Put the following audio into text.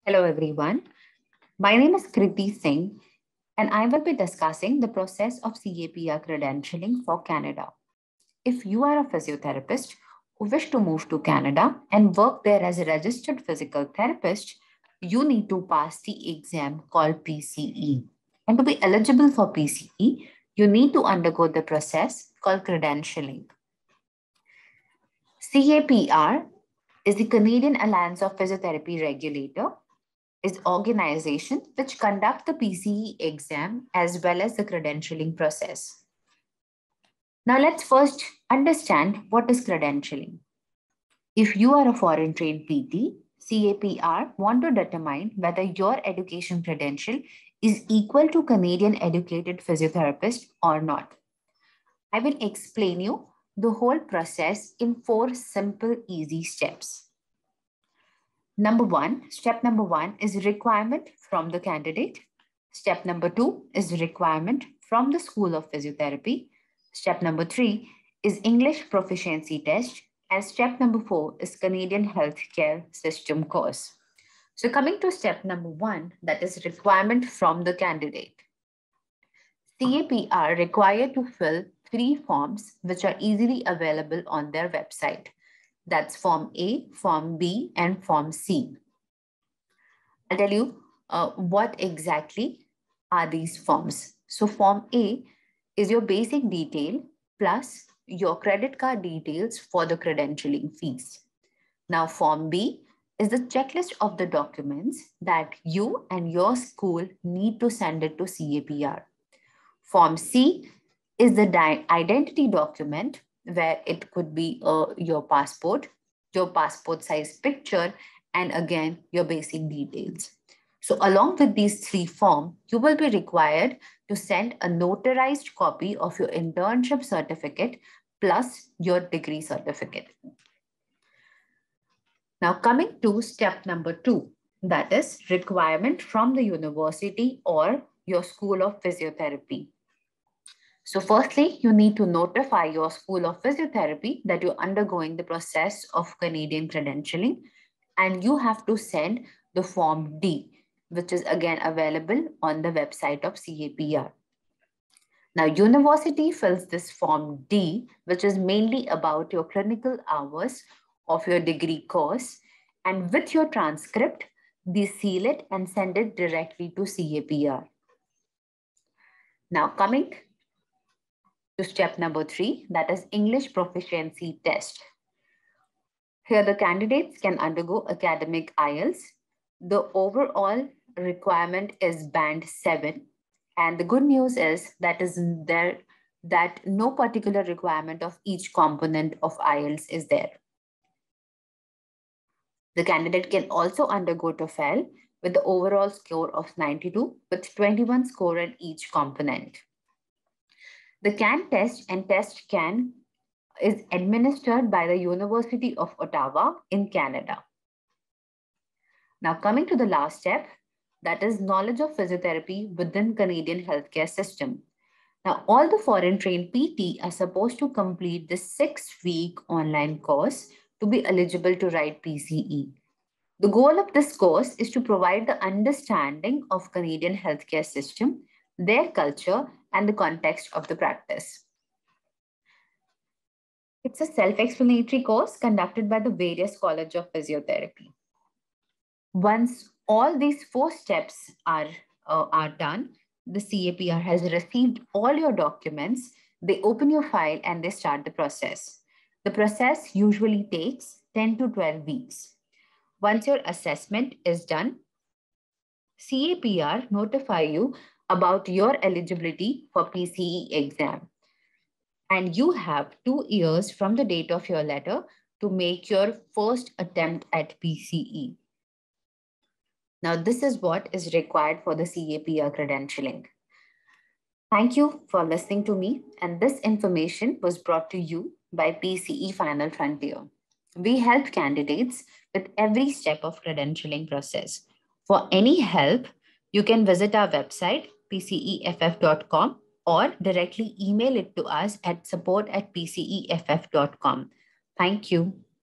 Hello, everyone. My name is Kriti Singh, and I will be discussing the process of CAPR credentialing for Canada. If you are a physiotherapist who wish to move to Canada and work there as a registered physical therapist, you need to pass the exam called PCE. And to be eligible for PCE, you need to undergo the process called credentialing. CAPR is the Canadian Alliance of Physiotherapy Regulators is organization which conduct the PCE exam as well as the credentialing process. Now let's first understand what is credentialing. If you are a foreign trained PT, CAPR want to determine whether your education credential is equal to Canadian educated physiotherapist or not. I will explain you the whole process in 4 simple, easy steps. Step number one is requirement from the candidate. Step number 2 is requirement from the School of Physiotherapy. Step number 3 is English proficiency test. And step number 4 is Canadian Healthcare System course. So coming to step number 1, that is requirement from the candidate. CAPR required to fill 3 forms which are easily available on their website. That's Form A, Form B, and Form C. I'll tell you what exactly are these forms. So Form A is your basic detail plus your credit card details for the credentialing fees. Now Form B is the checklist of the documents that you and your school need to send it to CAPR. Form C is the identity document where it could be your passport size picture, and again, your basic details. So along with these 3 forms, you will be required to send a notarized copy of your internship certificate plus your degree certificate. Now coming to step number 2, that is requirement from the university or your School of Physiotherapy. So firstly, you need to notify your School of Physiotherapy that you're undergoing the process of Canadian credentialing, and you have to send the Form D, which is again available on the website of CAPR. Now, university fills this Form D, which is mainly about your clinical hours of your degree course, and with your transcript, they seal it and send it directly to CAPR. Now, coming to step number 3, that is English proficiency test. Here the candidates can undergo academic IELTS. The overall requirement is band 7. And the good news is that no particular requirement of each component of IELTS is there. The candidate can also undergo TOEFL with the overall score of 92 with 21 score in each component. The CAN test and test CAN is administered by the University of Ottawa in Canada. Now coming to the last step, that is knowledge of physiotherapy within Canadian healthcare system. Now all the foreign trained PT are supposed to complete the 6-week online course to be eligible to write PCE. The goal of this course is to provide the understanding of Canadian healthcare system, their culture, and the context of the practice. It's a self-explanatory course conducted by the various College of Physiotherapy. Once all these 4 steps are done, the CAPR has received all your documents, they open your file and they start the process. The process usually takes 10 to 12 weeks. Once your assessment is done, CAPR notify you about your eligibility for PCE exam. And you have 2 years from the date of your letter to make your first attempt at PCE. Now, this is what is required for the CAPR credentialing. Thank you for listening to me, and this information was brought to you by PCE Final Frontier. We help candidates with every step of credentialing process. For any help, you can visit our website, pceff.com, or directly email it to us at support@pceff.com. Thank you.